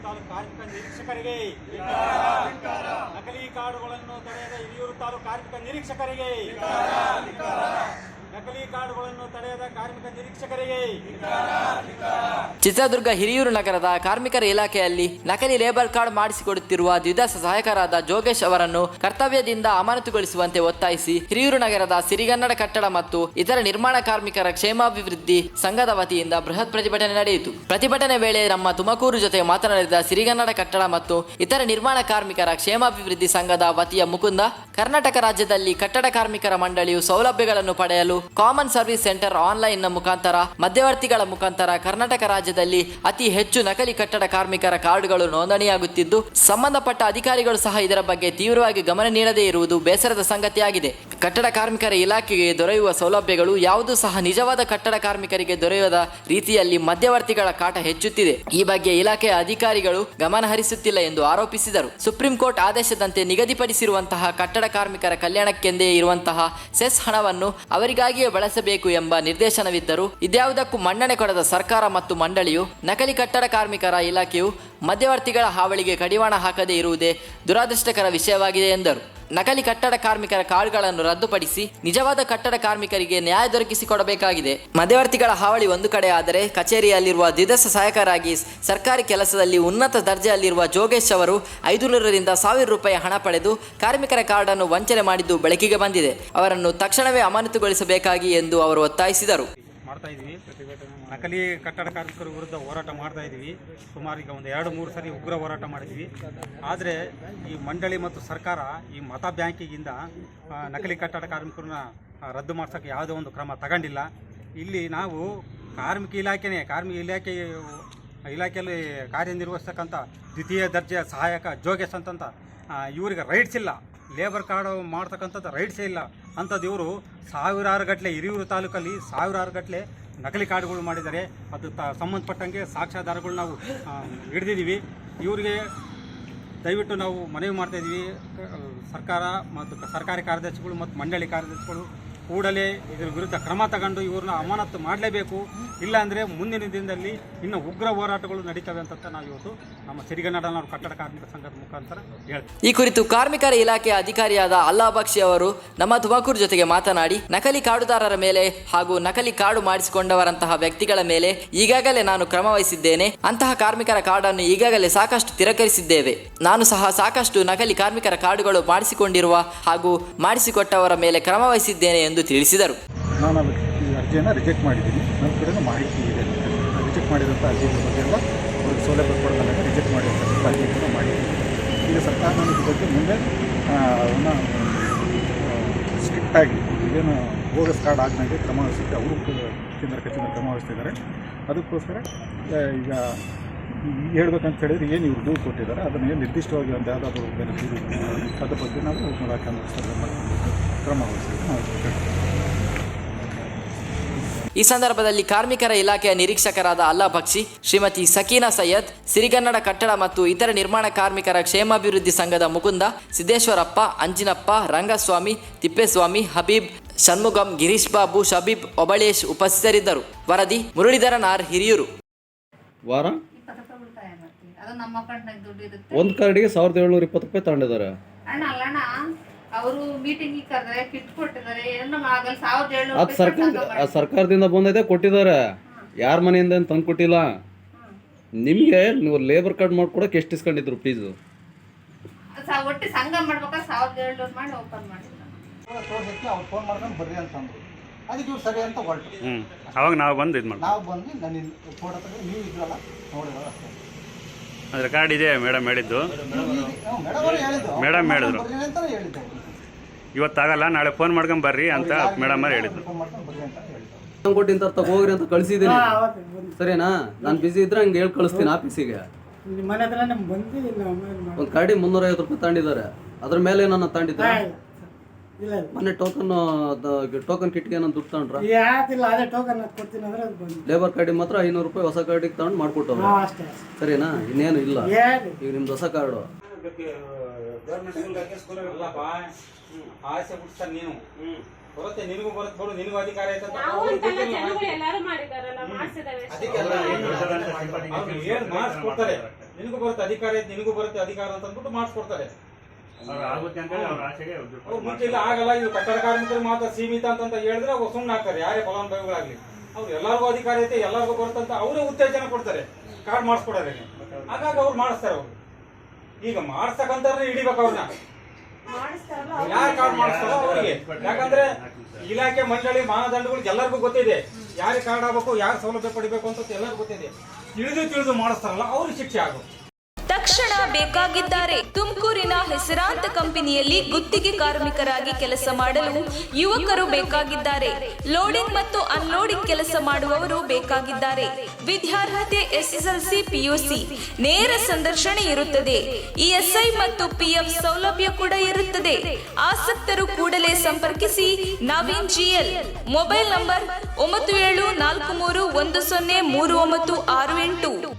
ತಾಲೂಕು ಕಾರ್ಮಿಕ ನಿರೀಕ್ಷಕರಿಗೆ, ನಕಲಿ ಕಾರ್ಡುಗಳನ್ನು ತಡೆಯದ ಹಿರಿಯೂರು ತಾಲೂಕು ಕಾರ್ಮಿಕ ನಿರೀಕ್ಷಕರಿಗೆ, ನಕಲಿ ಕಾರ್ಡುಗಳನ್ನು ತಡೆಯದ ಕಾರ್ಮಿಕ ನಿರೀಕ್ಷಕರಿಗೆ. ಚಿತ್ರದುರ್ಗ ಹಿರಿಯೂರು ನಗರದ ಕಾರ್ಮಿಕರ ಇಲಾಖೆಯಲ್ಲಿ ನಕಲಿ ಲೇಬರ್ ಕಾರ್ಡ್ ಮಾಡಿಸಿಕೊಡುತ್ತಿರುವ ದ್ವಿದಳ ಸಹಾಯಕರಾದ ಜೋಗೇಶ್ ಅವರನ್ನು ಕರ್ತವ್ಯದಿಂದ ಅಮಾನತುಗೊಳಿಸುವಂತೆ ಒತ್ತಾಯಿಸಿ ಹಿರಿಯೂರು ನಗರದ ಸಿರಿಗನ್ನಡ ಕಟ್ಟಡ ಮತ್ತು ಇತರ ನಿರ್ಮಾಣ ಕಾರ್ಮಿಕರ ಕ್ಷೇಮಾಭಿವೃದ್ಧಿ ಸಂಘದ ವತಿಯಿಂದ ಬೃಹತ್ ಪ್ರತಿಭಟನೆ ನಡೆಯಿತು. ಪ್ರತಿಭಟನೆ ವೇಳೆ ನಮ್ಮ ತುಮಕೂರು ಜೊತೆ ಮಾತನಾಡಿದ ಸಿರಿಗನ್ನಡ ಕಟ್ಟಡ ಮತ್ತು ಇತರ ನಿರ್ಮಾಣ ಕಾರ್ಮಿಕರ ಕ್ಷೇಮಾಭಿವೃದ್ಧಿ ಸಂಘದ ವತಿಯ ಮುಕುಂದ, ಕರ್ನಾಟಕ ರಾಜ್ಯದಲ್ಲಿ ಕಟ್ಟಡ ಕಾರ್ಮಿಕರ ಮಂಡಳಿಯು ಸೌಲಭ್ಯಗಳನ್ನು ಪಡೆಯಲು ಕಾಮನ್ ಸರ್ವಿಸ್ ಸೆಂಟರ್ ಆನ್ಲೈನ್ ನ ಮುಖಾಂತರ ಮಧ್ಯವರ್ತಿಗಳ ಮುಖಾಂತರ ಕರ್ನಾಟಕ ರಾಜ್ಯದಲ್ಲಿ ಅತಿ ಹೆಚ್ಚು ನಕಲಿ ಕಟ್ಟಡ ಕಾರ್ಮಿಕರ ಕಾರ್ಡ್ಗಳು ನೋಂದಣಿಯಾಗುತ್ತಿದ್ದು, ಸಂಬಂಧಪಟ್ಟ ಅಧಿಕಾರಿಗಳು ಸಹ ಇದರ ಬಗ್ಗೆ ತೀವ್ರವಾಗಿ ಗಮನ ನೀಡದೇ ಇರುವುದು ಬೇಸರದ ಸಂಗತಿಯಾಗಿದೆ. ಕಟ್ಟಡ ಕಾರ್ಮಿಕರ ಇಲಾಖೆಗೆ ದೊರೆಯುವ ಸೌಲಭ್ಯಗಳು ಯಾವುದೂ ಸಹ ನಿಜವಾದ ಕಟ್ಟಡ ಕಾರ್ಮಿಕರಿಗೆ ದೊರೆಯದ ರೀತಿಯಲ್ಲಿ ಮಧ್ಯವರ್ತಿಗಳ ಕಾಟ ಹೆಚ್ಚುತ್ತಿದೆ. ಈ ಬಗ್ಗೆ ಇಲಾಖೆಯ ಅಧಿಕಾರಿಗಳು ಗಮನ ಹರಿಸುತ್ತಿಲ್ಲ ಎಂದು ಆರೋಪಿಸಿದರು. ಸುಪ್ರೀಂ ಕೋರ್ಟ್ ಆದೇಶದಂತೆ ನಿಗದಿಪಡಿಸಿರುವಂತಹ ಕಟ್ಟಡ ಕಾರ್ಮಿಕರ ಕಲ್ಯಾಣಕ್ಕೆಂದೇ ಇರುವಂತಹ ಸೆಸ್ ಹಣವನ್ನು ಅವರಿಗಾಗಿಯೇ ಬಳಸಬೇಕು ಎಂಬ ನಿರ್ದೇಶನವಿದ್ದರೂ ಇದ್ಯಾವುದಕ್ಕೂ ಮನ್ನಣೆ ಕೊಡದ ಸರ್ಕಾರ ಮತ್ತು ಮಂಡಳಿಯು ನಕಲಿ ಕಟ್ಟಡ ಕಾರ್ಮಿಕರ ಇಲಾಖೆಯು ಮಧ್ಯವರ್ತಿಗಳ ಹಾವಳಿಗೆ ಕಡಿವಾಣ ಹಾಕದೇ ಇರುವುದೇ ದುರದೃಷ್ಟಕರ ವಿಷಯವಾಗಿದೆ ಎಂದರು. ನಕಲಿ ಕಟ್ಟಡ ಕಾರ್ಮಿಕರ ಕಾರ್ಡ್ಗಳನ್ನು ರದ್ದುಪಡಿಸಿ ನಿಜವಾದ ಕಟ್ಟಡ ಕಾರ್ಮಿಕರಿಗೆ ನ್ಯಾಯ ದೊರಕಿಸಿಕೊಡಬೇಕಾಗಿದೆ. ಮಧ್ಯವರ್ತಿಗಳ ಹಾವಳಿ ಒಂದು ಕಡೆ ಆದರೆ, ಕಚೇರಿಯಲ್ಲಿರುವ ದ್ವಿದಳ ಸಹಾಯಕರಾಗಿ ಸರ್ಕಾರಿ ಕೆಲಸದಲ್ಲಿ ಉನ್ನತ ದರ್ಜೆಯಲ್ಲಿರುವ ಜೋಗೇಶ್ ಅವರು 500 ರಿಂದ 1000 ರೂಪಾಯಿ ಹಣ ಪಡೆದು ಕಾರ್ಮಿಕರ ಕಾರ್ಡ್ ಅನ್ನು ವಂಚನೆ ಮಾಡಿದ್ದು ಬೆಳಕಿಗೆ ಬಂದಿದೆ. ಅವರನ್ನು ತಕ್ಷಣವೇ ಅಮಾನತುಗೊಳಿಸಬೇಕಾಗಿ ಎಂದು ಅವರು ಒತ್ತಾಯಿಸಿದರು. ಮಾಡ್ತಾ ಇದ್ವಿ ನಕಲಿ ಕಟ್ಟಡ ಕಾರ್ಮಿಕರ ವಿರುದ್ಧ ಹೋರಾಟ ಮಾಡ್ತಾ ಇದ್ವಿ. ಸುಮಾರು ಈಗ ಒಂದು 2-3 ಸರಿ ಉಗ್ರ ಹೋರಾಟ ಮಾಡಿದ್ವಿ. ಆದರೆ ಈ ಮಂಡಳಿ ಮತ್ತು ಸರ್ಕಾರ ಈ ಮತ ಬ್ಯಾಂಕಿಗಿಂದ ನಕಲಿ ಕಟ್ಟಡ ಕಾರ್ಮಿಕರನ್ನ ರದ್ದು ಮಾಡ್ಸೋಕ್ಕೆ ಯಾವುದೇ ಒಂದು ಕ್ರಮ ತಗೊಂಡಿಲ್ಲ. ಇಲ್ಲಿ ನಾವು ಕಾರ್ಮಿಕ ಇಲಾಖೆಯಲ್ಲಿ ಕಾರ್ಯನಿರ್ವಹಿಸ್ತಕ್ಕಂಥ ದ್ವಿತೀಯ ದರ್ಜೆಯ ಸಹಾಯಕ ಜೋಗೇಶ್ ಅಂತಂತ ಇವರಿಗೆ ರೈಟ್ಸ್ ಇಲ್ಲ, ಲೇಬರ್ ಕಾರ್ಡ್ ಮಾಡ್ತಕ್ಕಂಥದ್ದು ರೈಟ್ಸೇ ಇಲ್ಲ. ಅಂಥದ್ದು ಇವರು ಸಾವಿರಾರು ಗಟ್ಟಲೆ ಹಿರಿಯೂರು ತಾಲೂಕಲ್ಲಿ ಸಾವಿರಾರು ಗಟ್ಟಲೆ ನಕಲಿ ಕಾರ್ಡ್ಗಳು ಮಾಡಿದ್ದಾರೆ. ಅದು ಸಂಬಂಧಪಟ್ಟಂಗೆ ಸಾಕ್ಷ್ಯಾಧಾರಗಳು ನಾವು ಹಿಡಿದಿದ್ದೀವಿ. ಇವರಿಗೆ ದಯವಿಟ್ಟು ನಾವು ಮನವಿ ಮಾಡ್ತಾಯಿದ್ದೀವಿ, ಸರ್ಕಾರ ಮತ್ತು ಸರ್ಕಾರಿ ಕಾರ್ಯದರ್ಶಿಗಳು ಮತ್ತು ಮಂಡಳಿ ಕಾರ್ಯದರ್ಶಿಗಳು ಕೂಡಲೇ ಇದರ ವಿರುದ್ಧ ಕ್ರಮ ತಗೊಂಡು ಇವ್ರನ್ನ ಅಮಾನತು ಮಾಡಲೇಬೇಕು. ಇಲ್ಲಾಂದರೆ ಮುಂದಿನ ದಿನದಲ್ಲಿ ಇನ್ನು ಉಗ್ರ ಹೋರಾಟಗಳು ನಡೀತವೆ ಅಂತ ನಾವು ಇವತ್ತು ನಮ್ಮ ಸಿರಿಗನ್ನಡ ಕಟ್ಟಡ ಕಾರ್ಮಿಕ ಸಂಘದ ಮುಖಾಂತರ ಹೇಳ್ತೀವಿ. ಈ ಕುರಿತು ಕಾರ್ಮಿಕರ ಇಲಾಖೆಯ ಅಧಿಕಾರಿಯಾದ ಅಲ್ಲಾ ಬಕ್ಷಿ ಅವರು ನಮ್ಮ ತುಮಕೂರು ಜೊತೆಗೆ ಮಾತನಾಡಿ, ನಕಲಿ ಕಾರ್ಡುದಾರರ ಮೇಲೆ ಹಾಗೂ ನಕಲಿ ಕಾರ್ಡು ಮಾಡಿಸಿಕೊಂಡವರಂತಹ ವ್ಯಕ್ತಿಗಳ ಮೇಲೆ ಈಗಾಗಲೇ ನಾನು ಕ್ರಮ ವಹಿಸಿದ್ದೇನೆ. ಅಂತಹ ಕಾರ್ಮಿಕರ ಕಾರ್ಡ್ ಅನ್ನು ಈಗಾಗಲೇ ಸಾಕಷ್ಟು ತಿರಸ್ಕರಿಸಿದ್ದೇವೆ. ನಾನು ಸಹ ಸಾಕಷ್ಟು ನಕಲಿ ಕಾರ್ಮಿಕರ ಕಾರ್ಡುಗಳು ಮಾಡಿಸಿಕೊಂಡಿರುವ ಹಾಗೂ ಮಾಡಿಸಿಕೊಟ್ಟವರ ಮೇಲೆ ಕ್ರಮ ವಹಿಸಿದ್ದೇನೆ ಎಂದು ತಿಳಿಸಿದರು. ನಾನು ಈ ಅರ್ಜಿಯನ್ನು ರಿಜೆಕ್ಟ್ ಮಾಡಿದ್ದೀನಿ. ನನ್ನ ಕಡೆಯೂ ಮಾಹಿತಿ ಇದೆ. ರಿಜೆಕ್ಟ್ ಮಾಡಿದಂಥ ಅರ್ಜಿಗಳ ಬಗ್ಗೆ ಎಲ್ಲ ಅವ್ರಿಗೆ ಸೌಲಭ್ಯ ಕೊಡೋದಲ್ಲ ರಿಜೆಕ್ಟ್ ಮಾಡಿದಂಥ ಅರ್ಜಿಗಳನ್ನು ಮಾಡಿದ್ದೀನಿ. ಈಗ ಸರ್ಕಾರ ನನ್ನ ಬಗ್ಗೆ ಮುಂದೆ ಸ್ಟ್ರಿಕ್ಟಾಗಿ ಏನು ಬೋಗಸ್ ಕಾರ್ಡ್ ಆದ್ಮೇಲೆ ಕ್ರಮ ವಹಿಸುತ್ತೆ, ಅವರು ಕೇಂದ್ರ ಕಚೇರಿ ಕ್ರಮ ವಹಿಸ್ತಿದ್ದಾರೆ. ಅದಕ್ಕೋಸ್ಕರ ಈಗ ಹೇಳ್ಬೇಕಂತ ಹೇಳಿದ್ರೆ ಏನು ಇವರು ದೂರು ಕೊಟ್ಟಿದ್ದಾರೆ ಅದನ್ನು ಏನು ನಿರ್ದಿಷ್ಟವಾಗಿ ಒಂದು ಯಾವುದಾದ್ರೂ ಬೇರೆ ದೂರು ಅದ್ರ ಬಗ್ಗೆ ನಾವು ಕ್ರಮ ವಹಿಸ್ತೀವಿ. ಈ ಸಂದರ್ಭದಲ್ಲಿ ಕಾರ್ಮಿಕರ ಇಲಾಖೆಯ ನಿರೀಕ್ಷಕರಾದ ಅಲ್ಲಾ ಬಕ್ಷಿ, ಶ್ರೀಮತಿ ಸಕೀನಾ ಸೈಯದ್, ಸಿರಿಗನ್ನಡ ಕಟ್ಟಡ ಮತ್ತು ಇತರ ನಿರ್ಮಾಣ ಕಾರ್ಮಿಕರ ಕ್ಷೇಮಾಭಿವೃದ್ಧಿ ಸಂಘದ ಮುಕುಂದ, ಸಿದ್ದೇಶ್ವರಪ್ಪ, ಅಂಜಿನಪ್ಪ, ರಂಗಸ್ವಾಮಿ, ತಿಪ್ಪೇಸ್ವಾಮಿ, ಹಬೀಬ್, ಷಣ್ಮುಗಂ, ಗಿರೀಶ್ ಬಾಬು, ಶಬೀಬ್, ಒಬಳೇಶ್ ಉಪಸ್ಥಿತರಿದ್ದರು. ವರದಿ ಮುರಳೀಧರನ್ ಆರ್, ಹಿರಿಯೂರು. ವಾರ ಒಂದು ಕಾರ್ಡಿಗೆ 1720 ರೂಪಾಯಿ ತಗೊಂಡಿದ್ದಾರೆ. ಅವರು ಮೀಟಿಂಗ್ ಕರೆದ್ರೆ ಕಿಟ್ ಕೊಟ್ಟಿದ್ದಾರೆ. ಏನೋ ಆಗಲ್ಲ 1700 ಅದು ಸರ್ಕಾರದಿಂದ ಬಂದೈತೆ ಕೊಟ್ಟಿದ್ದಾರೆ. ಯಾರ ಮನೆಯಿಂದ ತಂದು ಕೊಟ್ಟಿಲ್ಲ. ನಿಮಗೆ ನೀವು ಲೇಬರ್ ಕಾರ್ಡ್ ಮಾಡ್ಕೊಡಕ್ಕೆ ಎಷ್ಟು ಇಸ್ಕೊಂಡಿದ್ರು ಫೀಸು? ಒಟ್ಟು ಸಂಘ ಮಾಡ್ಬೇಕಾದ್ರೆ 1700 ಮಾಡಿ ಓಪನ್ ಮಾಡಿದ್ರು. ಅವ್ರು ಫೋನ್ ಮಾಡ್ಕೊಂಡು ಬರ್ರಿ ಅಂತಂದ್ರು. ಅದಕ್ಕೆ ಇವ್ರು ಸರಿ ಅಂತ ಹೊರಟು. ಅವಾಗ ನಾವು ಬಂದು ಇದು ಮಾಡಿ ನಾವು ಬಂದು ನನ್ನ ಫೋಟೋ ತೆಗೆದು ನೀವು ಇದ್ರಲ್ಲ ನೋಡಿದ್ರೆ ಅಷ್ಟೇ. ಅದ್ರ ಕಾರ್ಡ್ ಇದೆ ಮೇಡಮ್ ಹೇಳಿದ್ದು. ಮೇಡಮ್ ಹೇಳಿದ್ರು ಇವತ್ತಾಗಲ್ಲ, ನಾಳೆ ಫೋನ್ ಮಾಡ್ಕೊಂಡು ಬರ್ರಿ ಅಂತ ಮೇಡಮ್ ಅವ್ರು ಹೇಳಿದ್ರು. ಕೊಟ್ಟಿಂತ ಹೋಗ್ರಿ ಅಂತ ಕಳಿಸಿದ್ದೀನಿ. ಸರಿನಾ? ನಾನು ಬಿಸಿ ಇದ್ರೆ ಹಂಗೆ ಹೇಳಿ ಕಳಿಸ್ತೀನಿ ಆಫೀಸಿಗೆ. ಒಂದು ಕಾರ್ಡಿ 350 ರೂಪಾಯಿ ತಗೊಂಡಿದ್ದಾರೆ. ಅದ್ರ ಮೇಲೆ ನಾನು ತಗೊಂಡಿದ್ದೆ. ಮೊನ್ನೆ ಟೋಕನ್ ಕಿಟ್ಗೆ ನಾನು ದುಡ್ಡು ತಗೊಂಡ್ರ? ಲೇಬರ್ ಕಾರ್ಡಿಗೆ ಮಾತ್ರ 500 ರೂಪಾಯಿ ಹೊಸ ಕಾರ್ಡಿಗೆ ತಗೊಂಡು ಮಾಡ್ಕೊಟ್ಟವ್ರು. ಸರಿನಾ? ಇನ್ನೇನು ಇಲ್ಲ. ಈಗ ನಿಮ್ದು ಹೊಸ ಕಾರ್ಡು ಆಸೆ ಬಿಡ್ತಾರೆ. ನೀನು ಬರುತ್ತೆ, ನಿನಗೂ ಬರುತ್ತೆ, ಬಿಡು, ನಿನಗೂ ಅಧಿಕಾರ ಐತೆ. ಮಾಡಿಕೊಡ್ತಾರೆ ನಿನಗೂ ಬರುತ್ತೆ ಅಧಿಕಾರ ಐತೆ, ನಿನಗೂ ಬರುತ್ತೆ ಅಧಿಕಾರ ಅಂತ ಅಂದ್ಬಿಟ್ಟು ಮಾಡಿಸ್ಕೊಡ್ತಾರೆ. ಅವ್ರು ಮುಂಚೆ ಇಲ್ಲ ಆಗಲ್ಲ, ಇದು ಕಟ್ಟಡ ಕಾರ್ಮಿಕರು ಮಾತ್ರ ಸೀಮಿತ ಅಂತ ಹೇಳಿದ್ರೆ ಅವ್ರು ಸುಮ್ಮನೆ ಆಗ್ತಾರೆ, ಯಾರೇ ಫಲಾನುಭವಿಗಳಾಗ್ಲಿ. ಅವ್ರು ಎಲ್ಲರಿಗೂ ಅಧಿಕಾರ ಐತೆ, ಎಲ್ಲರಿಗೂ ಬರುತ್ತಂತ ಅವರೇ ಉತ್ತೇಜನ ಕೊಡ್ತಾರೆ, ಕಾರ್ಡ್ ಮಾಡಿಸ್ಕೊಡೋರೆ. ಹಾಗಾಗಿ ಅವ್ರು ಮಾಡಿಸ್ತಾರೆ. ಅವ್ರು ಈಗ ಮಾಡಿಸ್ತಕ್ಕಂಥವ್ರನ್ನ ಹಿಡಿಬೇಕು ಅವ್ರನ್ನ. ಯಾರು ಕಾರ್ಡ್ ಮಾಡಿಸ್ತಾರೋ ಅವರಿಗೆ, ಯಾಕಂದ್ರೆ ಇಲಾಖೆ ಮಂಡಳಿ ಮಾನದಂಡಗಳು ಎಲ್ಲರಿಗೂ ಗೊತ್ತಿದೆ, ಯಾರಿಗೆ ಕಾರ್ಡ್ ಆಗಬೇಕು, ಯಾರು ಸೌಲಭ್ಯ ಪಡಿಬೇಕು ಅಂತ ಎಲ್ಲರಿಗೂ ಗೊತ್ತಿದೆ. ತಿಳಿದು ಮಾಡಿಸ್ತಾರಲ್ಲ ಅವ್ರಿಗೆ ಶಿಕ್ಷೆ ಆಗಬೇಕು. ತಕ್ಷಣ ಬೇಕಾಗಿದ್ದಾರೆ. ತುಮಕೂರಿನ ಹೆಸರಾಂತ ಕಂಪನಿಯಲ್ಲಿ ಗುತ್ತಿಗೆ ಕಾರ್ಮಿಕರಾಗಿ ಕೆಲಸ ಮಾಡಲು ಯುವಕರು ಬೇಕಾಗಿದ್ದಾರೆ. ಲೋಡಿಂಗ್ ಮತ್ತು ಅನ್ಲೋಡಿಂಗ್ ಕೆಲಸ ಮಾಡುವವರು ಬೇಕಾಗಿದ್ದಾರೆ. ವಿದ್ಯಾರ್ಹತೆ SSLC PUC. ನೇರ ಸಂದರ್ಶನ ಇರುತ್ತದೆ. ESI ಮತ್ತು PF ಸೌಲಭ್ಯ ಕೂಡ ಇರುತ್ತದೆ. ಆಸಕ್ತರು ಕೂಡಲೇ ಸಂಪರ್ಕಿಸಿ. ನವೀನ್ GL. Mobile number 9743103968.